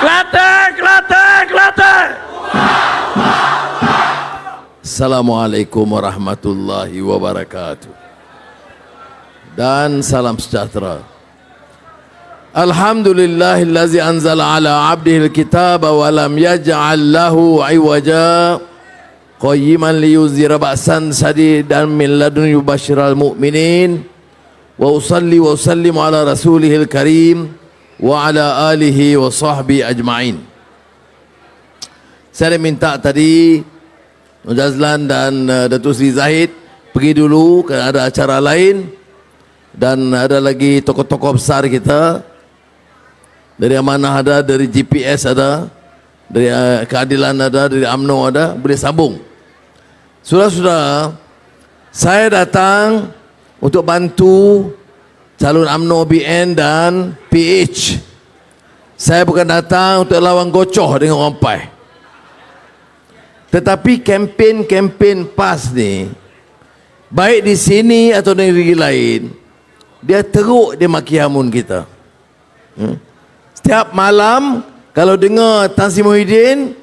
Kelantan, Kelantan, Kelantan. Assalamualaikum warahmatullahi wabarakatuh. Dan salam sejahtera. Alhamdulillahillazi anzala ala abdihil kitaba wa lam yaj'al lahu iwaja qayyiman liyuzira ba'san sadidan min ladun yubashiral mu'minin wa usalli wa usallimu ala rasulihil karim wa ala alihi wa sahbihi ajma'in. Saya minta tadi Nujazlan dan Datuk Seri Zahid pergi dulu kerana ada acara lain, dan ada lagi tokoh-tokoh besar kita dari Amanah ada, dari GPS ada, dari Keadilan ada, dari UMNO ada, boleh sambung. Saudara-saudara, saya datang untuk bantu calon UMNO BN dan PH. Saya bukan datang untuk lawan gocoh dengan orang PAS. Tetapi kempen-kempen PAS ni, baik di sini atau di negeri lain, dia teruk dia maki hamun kita. Setiap malam kalau dengar Tan Sri Muhyiddin,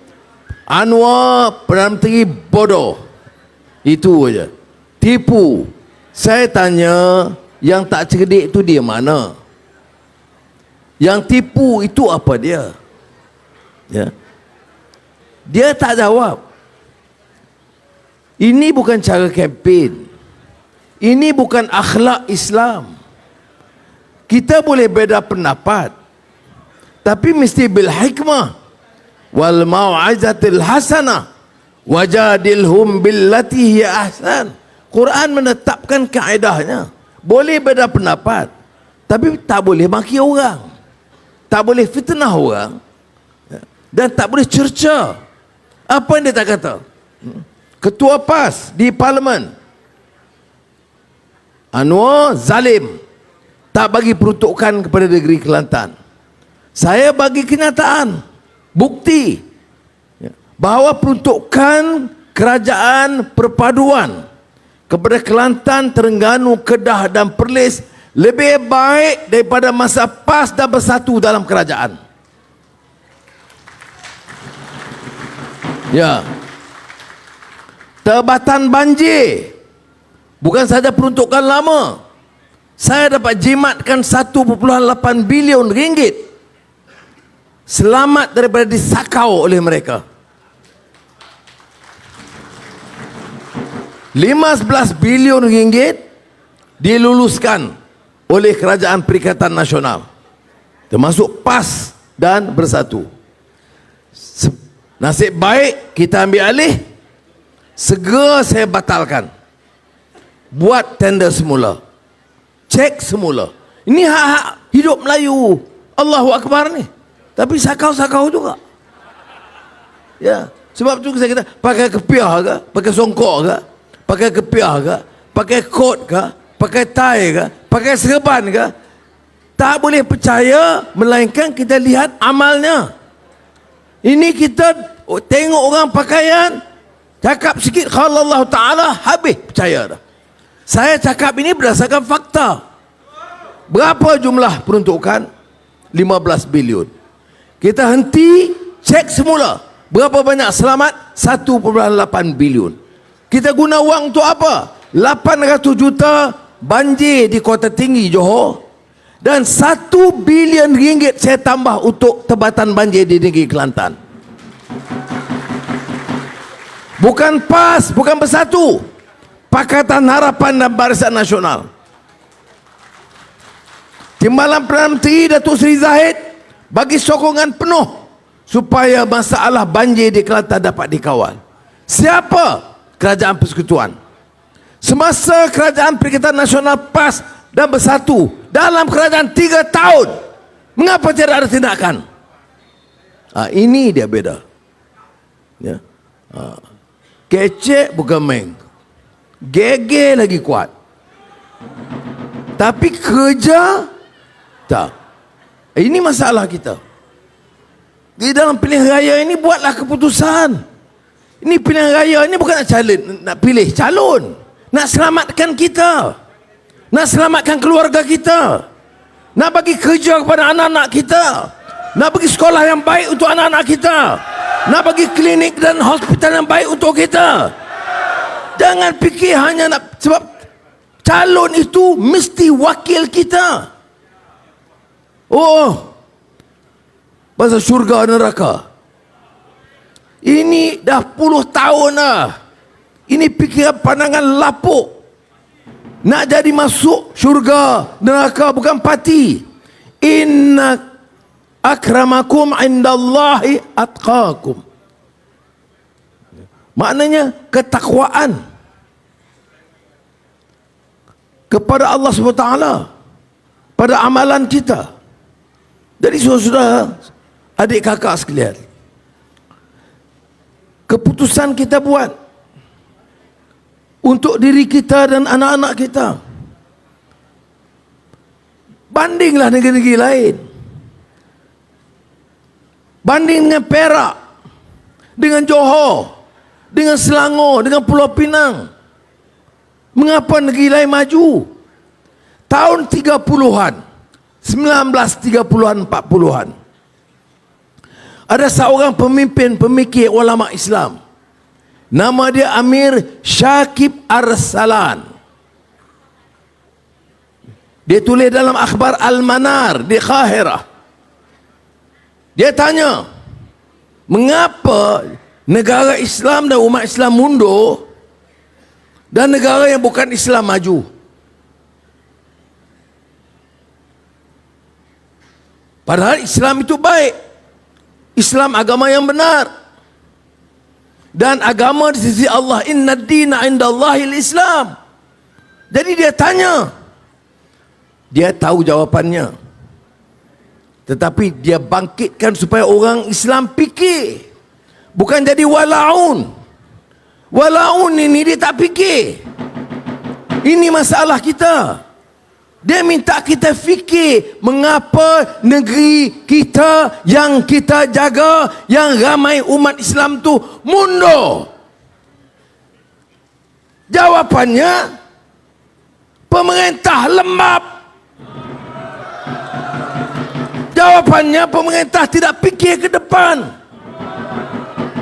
Anwar Perdana Menteri bodoh, itu aja, tipu. Saya tanya, yang tak cerdik itu dia mana? Yang tipu itu apa dia? Ya, dia tak jawab. Ini bukan cara kempen. Ini bukan akhlak Islam. Kita boleh beza pendapat, tapi mesti bil hikmah wal mau'izatil hasanah wajadilhum billati hiya ahsan. Quran menetapkan kaedahnya. Boleh beza pendapat, tapi tak boleh maki orang, tak boleh fitnah orang, dan tak boleh cerca. Apa yang dia tak kata? Ketua PAS di Parlimen, Anwar zalim, tak bagi peruntukan kepada negeri Kelantan. Saya bagi kenyataan, bukti bahawa peruntukan kerajaan perpaduan kepada Kelantan, Terengganu, Kedah dan Perlis lebih baik daripada masa PAS dan bersatu dalam kerajaan. Ya, Tebatan banjir bukan saja peruntukan lama. Saya dapat jimatkan 1.8 bilion ringgit selamat daripada disakau oleh mereka. 15 bilion ringgit diluluskan oleh Kerajaan Perikatan Nasional, termasuk PAS dan Bersatu. Nasib baik kita ambil alih, segera saya batalkan. Buat tender semula, cek semula. Ini hak-hak hidup Melayu, Allahu Akbar ni. Tapi sakau-sakau juga. Ya, sebab tu saya kata, pakai kepiah ke, pakai songkok ke, pakai kepiah ke, pakai kot ke, pakai tie ke, pakai serban ke, tak boleh percaya melainkan kita lihat amalnya. Ini kita tengok orang pakaian, cakap sikit qala Allah Ta'ala, habis percaya dah. Saya cakap ini berdasarkan fakta. Berapa jumlah peruntukan? 15 bilion. Kita henti, cek semula. Berapa banyak selamat? 1.8 bilion. Kita guna wang untuk apa? 800 juta banjir di Kota Tinggi Johor, dan 1 bilion ringgit saya tambah untuk tebatan banjir di negeri Kelantan. Bukan PAS, bukan Bersatu, Pakatan Harapan dan Barisan Nasional. Timbalan Perdana Menteri Datuk Seri Zahid bagi sokongan penuh supaya masalah banjir di Kelantan dapat dikawal. Siapa? Kerajaan Persekutuan. Semasa Kerajaan Perikatan Nasional PAS dan Bersatu dalam kerajaan 3 tahun, mengapa tidak ada tindakan? Ini dia beda. Ya. Kecek bukan main, gege lagi kuat, tapi kerja tak. Ini masalah kita. Di dalam pilihan raya ini buatlah keputusan. Ini pilihan raya ini bukan nak pilih calon, nak selamatkan kita, nak selamatkan keluarga kita, nak bagi kerja kepada anak-anak kita. Nak pergi sekolah yang baik untuk anak-anak kita. Nak pergi klinik dan hospital yang baik untuk kita. Jangan fikir hanya nak, sebab calon itu mesti wakil kita. Oh, pasal syurga neraka. Ini dah puluh tahun dah. Ini fikiran pandangan lapuk. Nak jadi masuk syurga neraka bukan parti. Inna akramakum indallahi atqakum. Maknanya ketakwaan kepada Allah SWT pada amalan kita. Jadi saudara, adik kakak sekalian, keputusan kita buat untuk diri kita dan anak-anak kita. Bandinglah negeri-negeri lain. Banding dengan Perak, dengan Johor, dengan Selangor, dengan Pulau Pinang. Mengapa negeri lain maju? Tahun 30-an, 1930-an, 40-an, ada seorang pemimpin pemikir ulama Islam. Nama dia Amir Syakib Arsalan. Dia tulis dalam akhbar Al-Manar di Qahirah. Dia tanya, mengapa negara Islam dan umat Islam mundur dan negara yang bukan Islam maju? Padahal Islam itu baik. Islam agama yang benar. Dan agama di sisi Allah, inna ad-dina indallahil Islam. Jadi dia tanya. Dia tahu jawapannya. Tetapi dia bangkitkan supaya orang Islam fikir. Bukan jadi walaun. Walaun ini dia tak fikir. Ini masalah kita. Dia minta kita fikir mengapa negeri kita yang kita jaga, yang ramai umat Islam tu mundur. Jawapannya, pemerintah lembab. Jawapannya, pemerintah tidak fikir ke depan.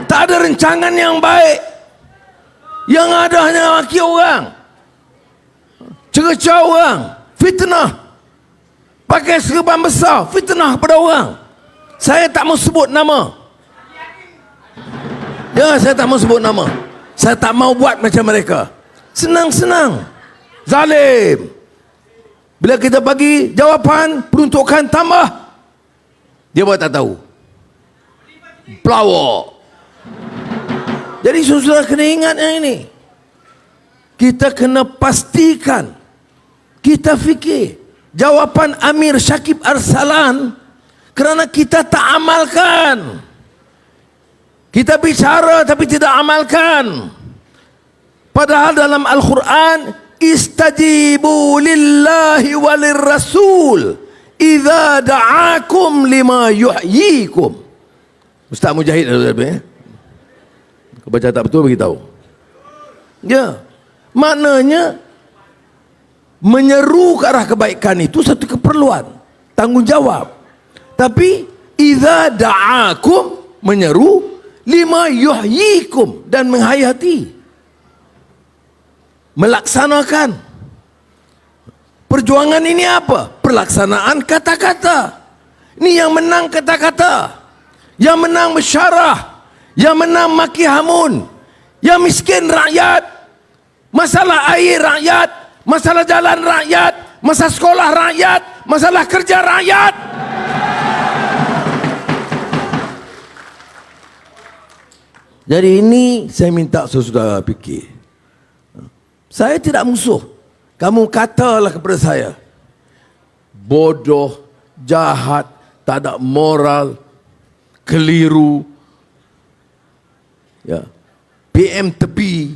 Tak ada rancangan yang baik. Yang ada hanya maki orang, cerca orang, fitnah, pakai serban besar, fitnah kepada orang. Saya tak mau sebut nama. Ya, saya tak mau sebut nama. Saya tak mau buat macam mereka. Senang-senang, zalim. Bila kita bagi jawapan, peruntukan tambah, dia buat tak tahu. Pelawak. Jadi saudara kena ingat yang ini. Kita kena pastikan, kita fikir jawapan Amir Syakib Arsalan, kerana kita tak amalkan. Kita bicara tapi tidak amalkan. Padahal dalam Al-Quran, istajibu lillahi walir rasul idza da'akum lima yuhyikum. Ustaz Mujahid ada kau baca tak betul beritahu. Ya, maknanya menyeru ke arah kebaikan itu satu keperluan, tanggungjawab. Tapi idza da'akum, menyeru, lima yuhyikum, dan menghayati, melaksanakan. Perjuangan ini apa? Pelaksanaan kata-kata. Ini yang menang kata-kata, yang menang mesyarah, yang menang maki hamun, yang miskin rakyat, masalah air rakyat, masalah jalan rakyat, masalah sekolah rakyat, masalah kerja rakyat. Jadi ini saya minta saudara fikir. Saya tidak musuh. Kamu katalah kepada saya, bodoh, jahat, tak ada moral, keliru, ya, PM tepi.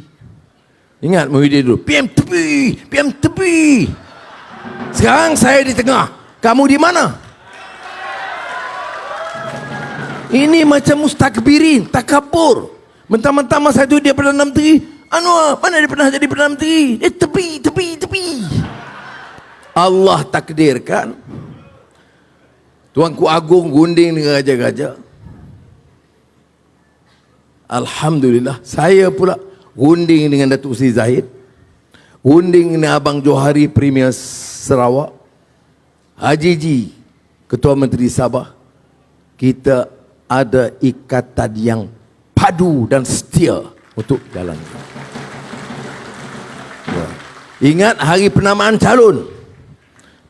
Ingat Muhyiddin dulu, PM tepi, PM tepi. Sekarang saya di tengah, kamu di mana? Ini macam mustakbirin, takabur. Mentang-mentang masa itu dia Perdana Menteri. Anwar, mana dia pernah jadi Perdana Menteri? Dia tepi. Allah takdirkan Tuanku Agung gunding dengan gajah-gajah. Alhamdulillah, saya pula gunding dengan Datuk Seri Zahid, gunding dengan Abang Johari Premier Sarawak, Haji Ji, Ketua Menteri Sabah. Kita ada ikatan yang padu dan setia untuk jalan. Ya. Ingat hari penamaan calon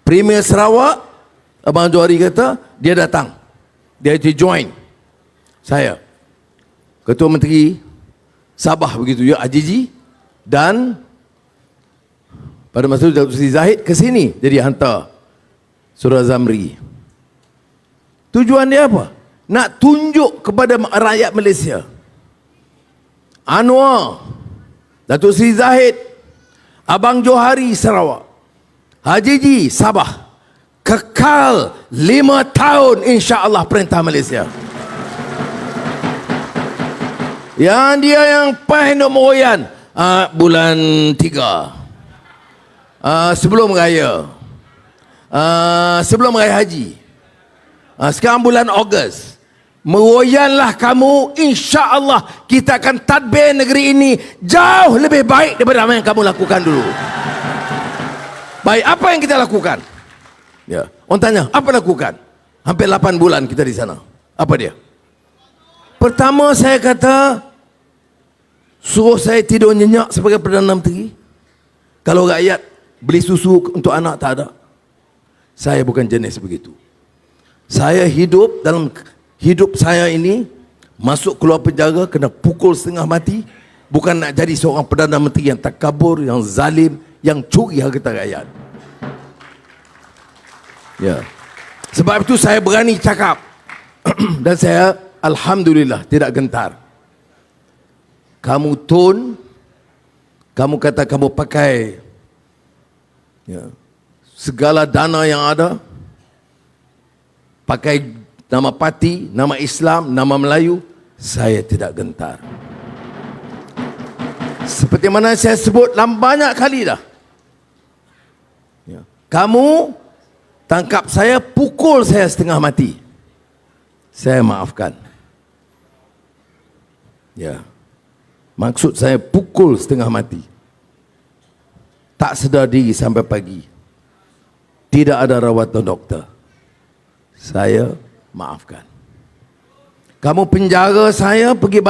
Premier Sarawak, Abang Johari kata dia datang, dia join saya. Ketua Menteri Sabah begitu ya, Haji Ji, dan pada masa itu Datuk Seri Zahid ke sini jadi hantar Surah Zamri. Tujuan dia apa? Nak tunjuk kepada rakyat Malaysia, Anwar, Datuk Seri Zahid, Abang Johari Sarawak, Haji Ji Sabah kekal 5 tahun insya-Allah perintah Malaysia. Yang dia yang Pak Moyan bulan 3 sebelum raya, sebelum raya haji, sekarang bulan Ogos, meroyanlah kamu, insya-Allah kita akan tadbir negeri ini jauh lebih baik daripada apa yang kamu lakukan dulu. Baik, apa yang kita lakukan? Ya, orang tanya, apa lakukan? Hampir 8 bulan kita di sana. Apa dia? Pertama saya kata, suruh saya tidur nyenyak sebagai Perdana Menteri. Kalau rakyat beli susu untuk anak, tak ada. Saya bukan jenis begitu. Saya hidup dalam hidup saya ini, masuk keluar penjara kena pukul setengah mati, bukan nak jadi seorang Perdana Menteri yang takabur, yang zalim, yang curi harta rakyat. Ya. Sebab itu saya berani cakap dan saya alhamdulillah tidak gentar. Kamu tun, kamu kata kamu pakai ya, segala dana yang ada, pakai nama parti, nama Islam, nama Melayu, saya tidak gentar. Seperti mana saya sebut banyak kali dah. Ya. Kamu tangkap saya, pukul saya setengah mati, saya maafkan. Ya. Maksud saya pukul setengah mati, tak sedar diri sampai pagi, tidak ada rawatan doktor, saya maafkan. Kamu penjara saya, pergi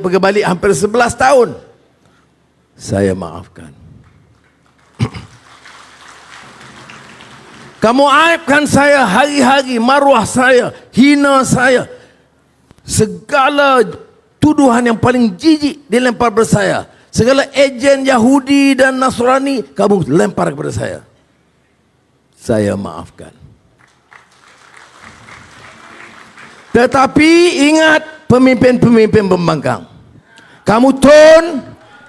balik hampir 11 tahun, saya maafkan. Kamu aibkan saya hari-hari, maruah saya, hina saya, segala tuduhan yang paling jijik dilempar kepada saya, segala ejen Yahudi dan Nasrani kamu lempar kepada saya maafkan. Tetapi ingat, pemimpin-pemimpin pembangkang, kamu Tun,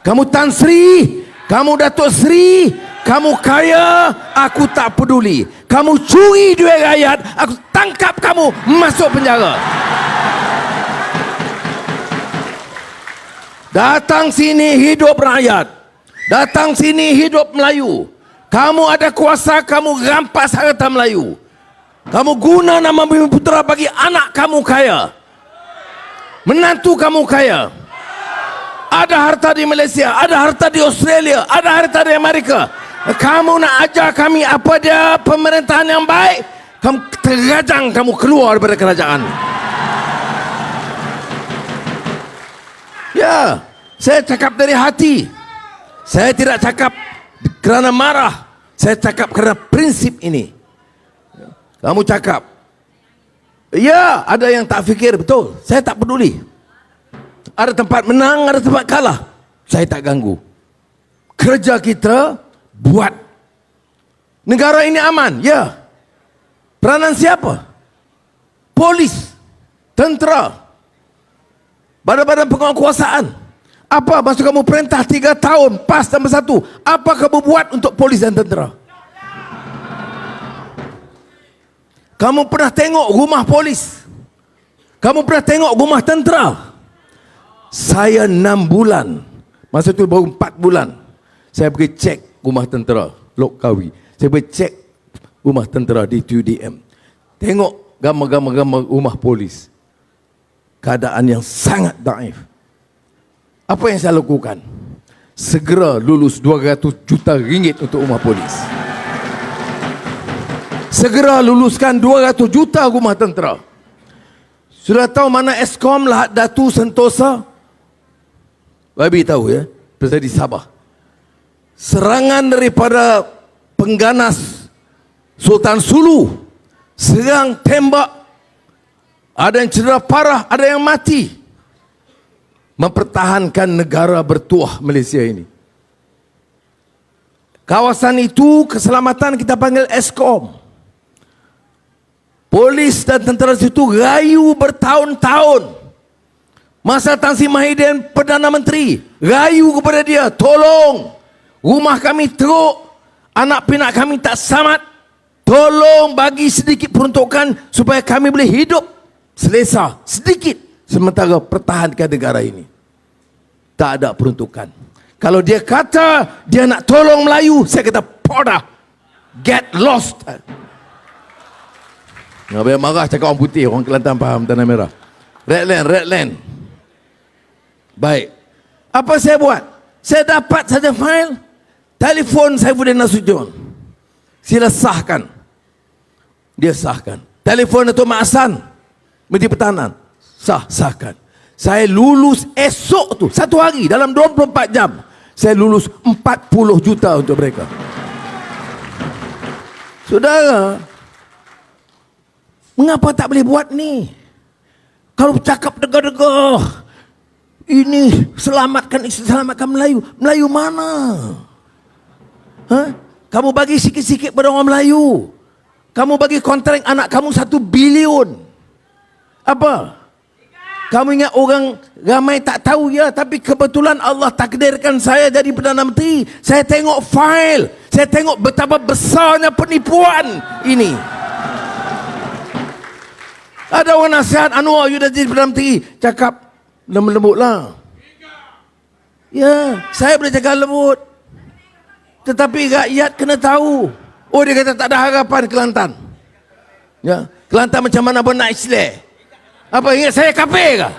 kamu Tan Sri, kamu Datuk Sri, kamu kaya, aku tak peduli. Kamu curi duit rakyat, aku tangkap kamu, masuk penjara. Datang sini hidup rakyat, datang sini hidup Melayu. Kamu ada kuasa, kamu rampas harta Melayu. Kamu guna nama Bumi Putera bagi anak kamu kaya, menantu kamu kaya. Ada harta di Malaysia, ada harta di Australia, ada harta di Amerika. Kamu nak ajar kami apa dia pemerintahan yang baik, kamu terajang, kamu keluar daripada kerajaan. Ya, saya cakap dari hati. Saya tidak cakap kerana marah, saya cakap kerana prinsip ini. Kamu cakap, ya ada yang tak fikir, betul, saya tak peduli. Ada tempat menang, ada tempat kalah, saya tak ganggu. Kerja kita buat negara ini aman, ya. Peranan siapa? Polis, tentera, badan-badan penguasaan. Apa maksud kamu perintah 3 tahun, PAS tambah 1? Apa kamu buat untuk polis dan tentera? Kamu pernah tengok rumah polis? Kamu pernah tengok rumah tentera? Saya 6 bulan, masa itu baru 4 bulan, saya pergi cek rumah tentera Lok Kawi. Saya pergi cek rumah tentera di TUDM. Tengok gambar-gambar rumah polis. Keadaan yang sangat daif. Apa yang saya lakukan? Segera lulus 200 juta ringgit untuk rumah polis. Segera luluskan 200 juta rumah tentera. Sudah tahu mana Eskom Lahad Datu Sentosa? Babi tahu ya, pasal di Sabah. Serangan daripada pengganas Sultan Sulu. Serang, tembak. Ada yang cedera parah, ada yang mati. Mempertahankan negara bertuah Malaysia ini. Kawasan itu keselamatan kita panggil Eskom. Polis dan tentera situ rayu bertahun-tahun. Masa Tan Sri Mahidin Perdana Menteri, rayu kepada dia, tolong, rumah kami teruk, anak pinak kami tak selamat, tolong bagi sedikit peruntukan supaya kami boleh hidup selesa sedikit sementara pertahankan negara ini. Tak ada peruntukan. Kalau dia kata dia nak tolong Melayu, saya kata podah, get lost. Nggak boleh marah cakap orang putih, orang Kelantan faham tanah merah. Red land. Baik. Apa saya buat? Saya dapat saja file, telefon Saifuddin Nasution. Sila sahkan. Dia sahkan. Telefon Datuk Mak Hassan, Menteri Pertahanan. Sahkan. Saya lulus esok tu, satu hari, dalam 24 jam. Saya lulus 40 juta untuk mereka. Saudara, mengapa tak boleh buat ni? Kalau cakap degah-degah, ini selamatkan Melayu. Melayu mana? Kamu bagi sikit-sikit pada orang Melayu. Kamu bagi kontrak anak kamu 1 bilion. Apa? Kamu ingat orang ramai tak tahu ya, tapi kebetulan Allah takdirkan saya jadi Perdana Menteri. Saya tengok file, saya tengok betapa besarnya penipuan ini. Ada orang nasihat, Anwar, you dah jadi Perdana Menteri, cakap lembut-lembut lah. Ya, saya boleh cakap lembut, tetapi rakyat kena tahu. Oh, dia kata tak ada harapan Kelantan. Ya, Kelantan macam mana pun nak Islam. Apa, ingat saya kafir ke?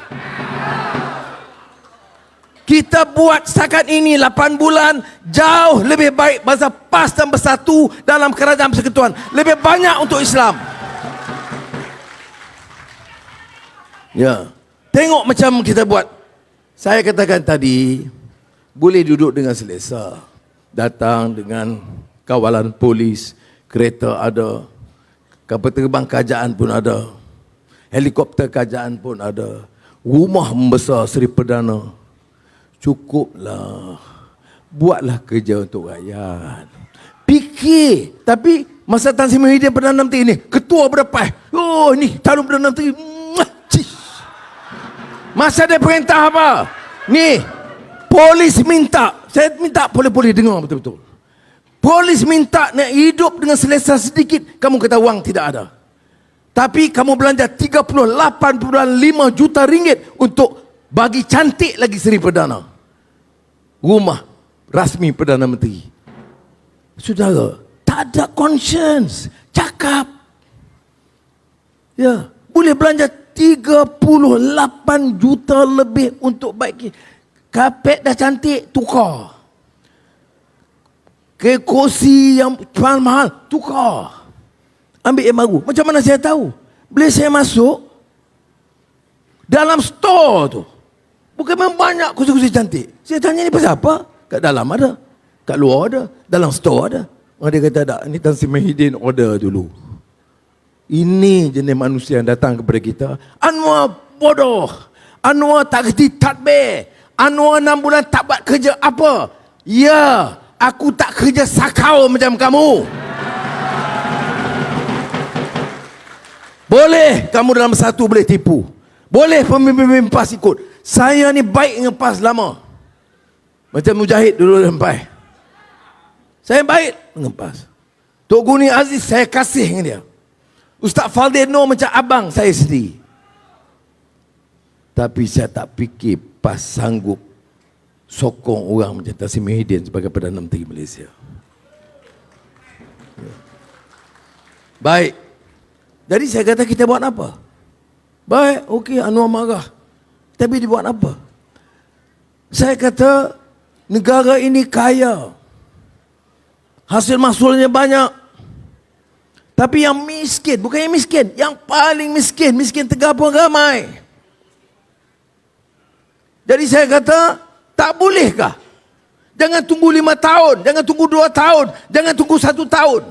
Kita buat setakat ini 8 bulan jauh lebih baik bangsa PAS dan bersatu dalam kerajaan persekutuan. Lebih banyak untuk Islam. Ya, tengok macam kita buat. Saya katakan tadi, boleh duduk dengan selesa. Datang dengan kawalan polis, kereta ada, kapal terbang kerajaan pun ada, helikopter kerajaan pun ada, rumah membesar Seri Perdana. Cukuplah. Buatlah kerja untuk rakyat. Fikir. Tapi masa Tan Sri Mahidin Perdana Menteri ni, ketua berdepan. Oh, ni calon Perdana Menteri. Masa dia perintah apa? Ni, polis minta. Saya minta polis-polis dengar betul-betul. Polis minta nak hidup dengan selesa sedikit. Kamu kata wang tidak ada. Tapi kamu belanja 38.5 juta ringgit untuk bagi cantik lagi Seri Perdana. Rumah rasmi Perdana Menteri. Saudara, tak ada conscience. Cakap. Ya, boleh belanja 38 juta lebih untuk baik. Kapet dah cantik, tukar. Kerusi yang mahal, tukar. Ambil yang baru. Macam mana saya tahu? Bila saya masuk dalam store tu, bukan memang banyak kursi-kursi cantik. Saya tanya ni pasal apa? Kat dalam ada, kat luar ada, dalam store ada. Dia kata tak, ni Tan Sri Mahidin order dulu. Ini jenis manusia yang datang kepada kita. Anwar bodoh, Anwar tak kerti tadbir, Anwar 6 bulan tak buat kerja apa. Ya, aku tak kerja sakau macam kamu. Boleh kamu dalam satu boleh tipu. Boleh pemimpin PAS ikut. Saya ni baik dengan PAS lama. Macam Mujahid dulu sampai. Saya baik dengan PAS. Tok Guni Aziz saya kasih dengan dia. Ustaz Faldil Noor macam abang saya sendiri. Tapi saya tak fikir PAS sanggup sokong orang macam Tan Sri Mahidin sebagai Perdana Menteri Malaysia. Baik. Jadi saya kata kita buat apa? Baik, okey, Anwar marah. Tapi dia buat apa? Saya kata negara ini kaya. Hasil mahsulnya banyak. Tapi yang miskin, bukan yang miskin, yang paling miskin, miskin Tegar pun ramai. Jadi saya kata, tak bolehkah? Jangan tunggu 5 tahun, jangan tunggu 2 tahun, jangan tunggu 1 tahun.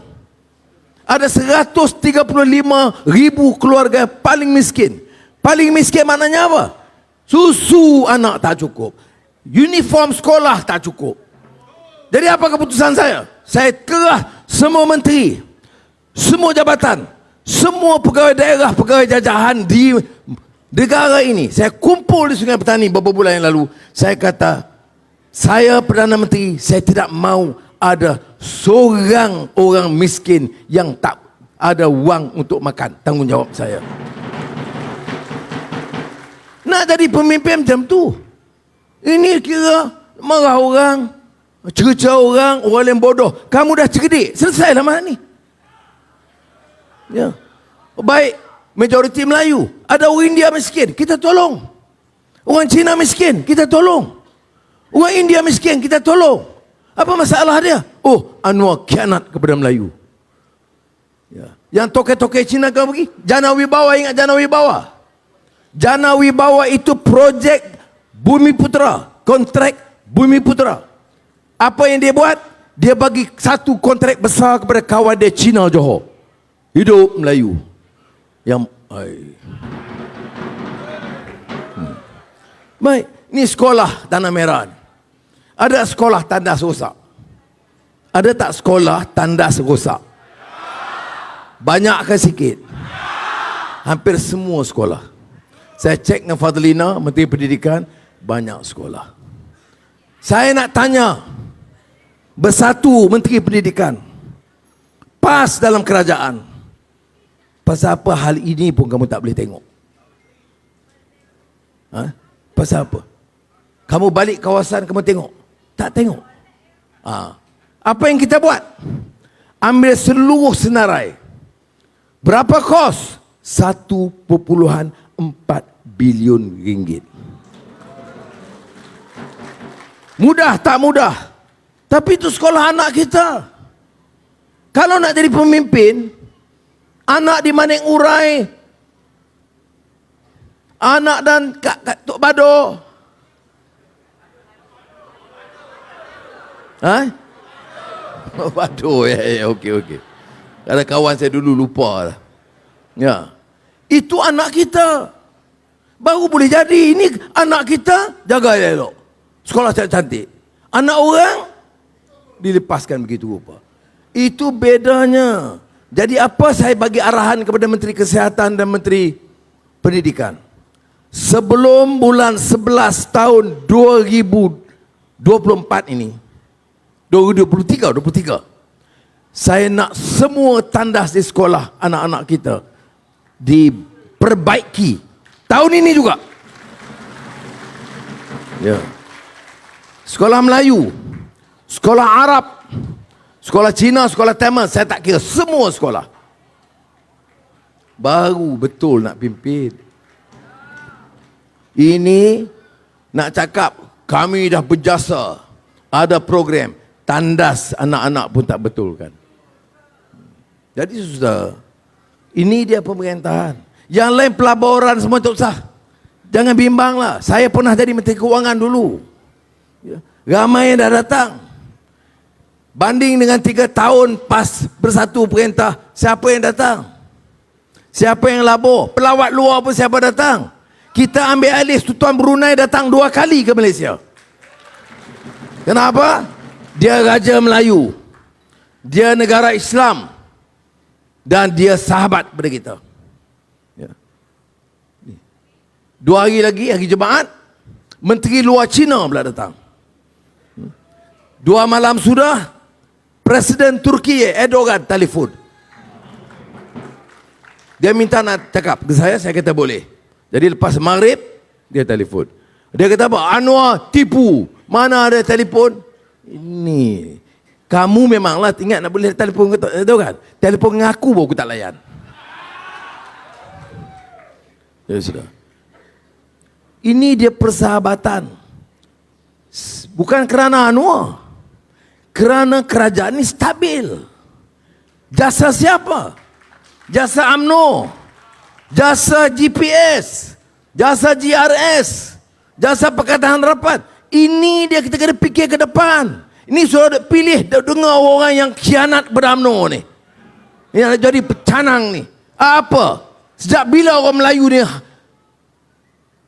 Ada 135,000 keluarga paling miskin. Paling miskin maknanya apa? Susu anak tak cukup. Uniform sekolah tak cukup. Jadi apa keputusan saya? Saya kerah semua menteri, semua jabatan, semua pegawai daerah, pegawai jajahan di negara ini. Saya kumpul di Sungai Petani beberapa bulan yang lalu. Saya kata, saya Perdana Menteri, saya tidak mau ada seorang orang miskin yang tak ada wang untuk makan. Tanggungjawab saya. Nak jadi pemimpin macam tu. Ini kira marah orang, cerca orang yang bodoh. Kamu dah cerdik, selesailah masalah ni. Ya. Baik, majoriti Melayu. Ada orang India miskin, kita tolong. Orang Cina miskin, kita tolong. Orang India miskin, kita tolong. Apa masalah dia? Oh, Anwar khianat kepada Melayu. Ya. Yang toke-toke Cina kau pergi, Jana Wibawa, ingat Jana Wibawa? Jana Wibawa itu projek Bumi Putra, kontrak Bumi Putra. Apa yang dia buat? Dia bagi satu kontrak besar kepada kawan dia Cina Johor. Hidup Melayu. Yang baik, ni sekolah Tanah Merah. Ada sekolah tandas rosak? Ada tak sekolah tandas rosak? Banyak ke sikit? Hampir semua sekolah. Saya cek dengan Fadlina, Menteri Pendidikan, banyak sekolah. Saya nak tanya, bersatu Menteri Pendidikan, PAS dalam kerajaan, pasal apa hal ini pun kamu tak boleh tengok? Ha? Pasal apa? Kamu balik kawasan, kamu tengok? Tak tengok. Apa yang kita buat? Ambil seluruh senarai. Berapa kos? 1.4 bilion ringgit. Mudah tak mudah? Tapi itu sekolah anak kita. Kalau nak jadi pemimpin, anak di Maning Urai, anak dan Kak Tok Bado, Oh, Bado, ya, okey. Ada kawan saya dulu lupa lah. Ya. Itu anak kita. Baru boleh jadi. Ini anak kita, jaga elok. Sekolah cantik. Anak orang, dilepaskan begitu rupa. Itu bedanya. Jadi apa saya bagi arahan kepada Menteri Kesihatan dan Menteri Pendidikan? Sebelum bulan 11 tahun 2024 ini, 2023, saya nak semua tandas di sekolah anak-anak kita diperbaiki tahun ini juga. Ya. Sekolah Melayu, sekolah Arab, sekolah Cina, sekolah Tamil, saya tak kira, semua sekolah. Baru betul nak pimpin. Ini nak cakap kami dah berjasa, ada program, tandas anak-anak pun tak betul kan. Jadi sudah, ini dia pemerintahan. Yang lain pelaburan semua tak usah. Jangan bimbanglah. Saya pernah jadi Menteri Keuangan dulu. Ya. Ramai yang dah datang. Banding dengan 3 tahun pas bersatu perintah, siapa yang datang? Siapa yang labur? Pelawat luar pun siapa datang? Kita ambil alih Sultan Brunei datang 2 kali ke Malaysia. Kenapa? Dia Raja Melayu. Dia negara Islam. Dan dia sahabat pada kita. Ya. 2 hari lagi, hari Jumaat, Menteri Luar Cina pula datang. 2 malam sudah, Presiden Turki Erdogan telefon. Dia minta nak cakap ke saya kata boleh. Jadi lepas maghrib, dia telefon. Dia kata apa? Anwar tipu. Mana ada telefon? Ini. Kamu memanglah ingat nak boleh telefon ke tahu kan? Telefon dengan aku baru aku tak layan. Ya sudah. Ini dia persahabatan. Bukan kerana kerana kerajaan ini stabil. Jasa siapa? Jasa UMNO, jasa GPS, jasa GRS, jasa Pakatan Rapat. Ini dia kita kena fikir ke depan. Ini sudah pilih dengar orang yang khianat kepada UMNO ni. Yang jadi pecanang ni. Apa? Sejak bila orang Melayu ni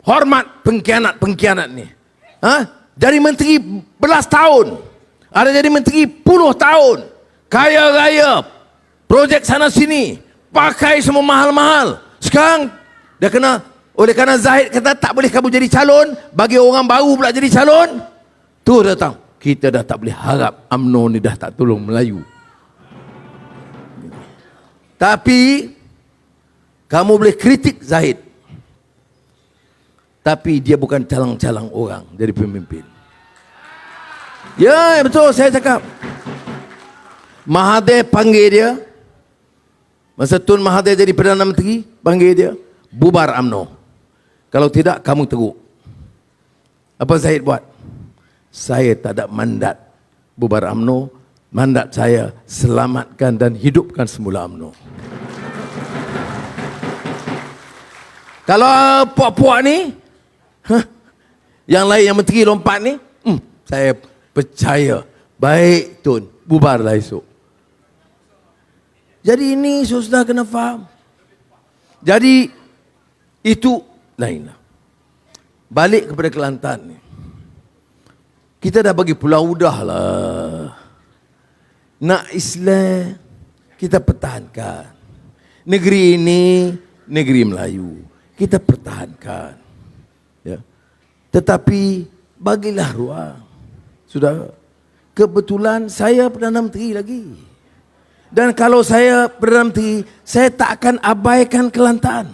hormat pengkhianat ni? Jadi menteri belas tahun. Ada jadi menteri puluh tahun. Kaya raya. Projek sana sini. Pakai semua mahal-mahal. Sekarang dia kena, oleh kerana Zahid kata tak boleh kamu jadi calon, bagi orang baru pula jadi calon. Tu datang. Kita dah tak boleh harap UMNO ni dah tak tolong Melayu. Tapi kamu boleh kritik Zahid. Tapi dia bukan calang-calang orang jadi pemimpin. Ya, betul saya cakap. Mahathir panggil dia. Masa Tun Mahathir jadi Perdana Menteri, panggil dia, bubar UMNO. Kalau tidak, kamu teruk. Apa Zahid buat? Saya tak ada mandat bubar UMNO. Mandat saya selamatkan dan hidupkan semula UMNO. Kalau puak-puak ni, yang lain yang menteri lompat ni, saya percaya, baik Tun, bubarlah esok. Jadi ini sudah kena faham. Jadi itu lainlah. Balik kepada Kelantan ni. Kita dah bagi pulau dah lah. Nak Islam kita pertahankan. Negeri ini negeri Melayu. Kita pertahankan. Ya. Tetapi bagilah ruang. Sudah. Kebetulan saya Perdana Menteri lagi. Dan kalau saya Perdana Menteri, saya tak akan abaikan Kelantan.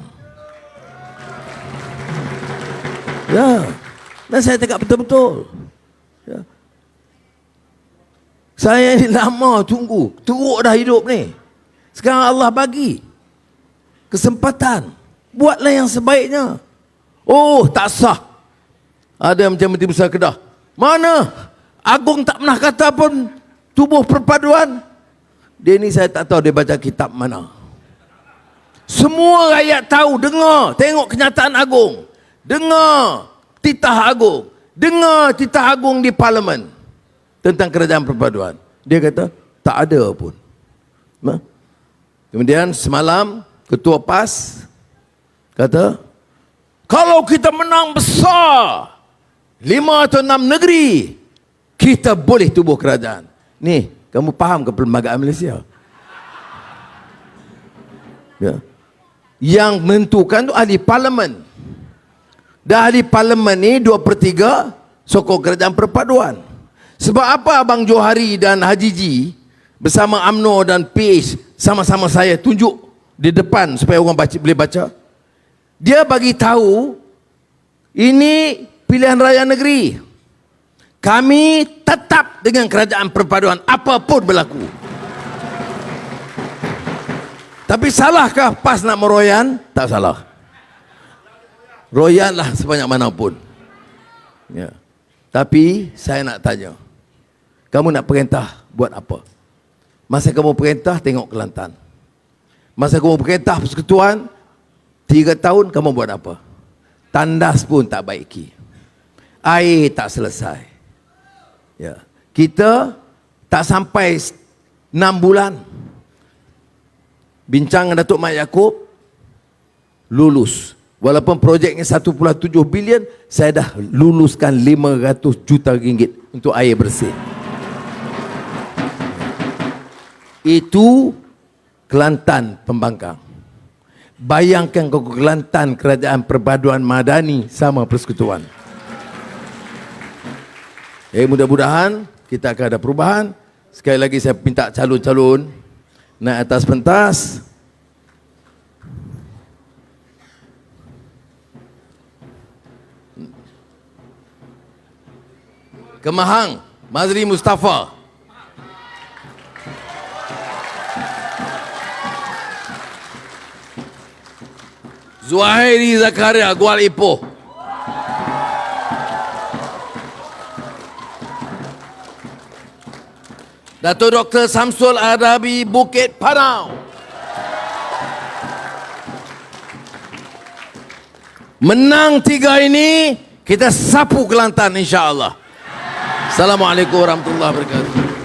Ya. Dan saya cakap betul-betul. Ya. Saya ni lama tunggu. Teruk dah hidup ni. Sekarang Allah bagi kesempatan. Buatlah yang sebaiknya. Oh, tak sah. Ada macam Menteri Besar Kedah. Mana? Agung tak pernah kata pun tubuh perpaduan. Dia ni saya tak tahu dia baca kitab mana. Semua rakyat tahu, dengar, tengok kenyataan Agung. Dengar titah Agung. Dengar titah Agung di Parlimen tentang kerajaan perpaduan. Dia kata tak ada pun. Kemudian semalam Ketua PAS kata, kalau kita menang besar 5 atau 6 negeri, kita boleh tubuh kerajaan. Ni, kamu faham ke perlembagaan Malaysia? Ya. Yang menentukan tu ahli parlimen. Dan ahli parlimen ni 2/3 sokong kerajaan perpaduan. Sebab apa Abang Johari dan Haji Ji bersama UMNO dan PH sama-sama saya tunjuk di depan supaya orang boleh baca? Dia bagi tahu ini pilihan raya negeri. Kami tetap dengan kerajaan perpaduan apapun berlaku. Tapi salahkah PAS nak meroyan? Tak salah. Royanlah sebanyak manapun. Ya. Tapi saya nak tanya, kamu nak perintah buat apa? Masa kamu perintah tengok Kelantan. Masa kamu perintah persekutuan 3 tahun kamu buat apa? Tandas pun tak baiki. Air tak selesai. Ya. Kita tak sampai 6 bulan bincang dengan Datuk Mat Yaakob lulus. Walaupun projeknya 1.7 bilion, saya dah luluskan 500 juta ringgit untuk air bersih. Itu Kelantan Pembangkang. Bayangkan kalau Kelantan kerajaan perpaduan madani sama persekutuan. Mudah-mudahan kita akan ada perubahan. Sekali lagi saya minta calon-calon naik atas pentas. Kemahang, Mazri Mustafa. Zuhairi Zakaria, Gual Ipoh. Dato' Dr. Samsul Arabi, Bukit Panau. Menang 3 ini, kita sapu Kelantan insya-Allah. Assalamualaikum warahmatullahi wabarakatuh.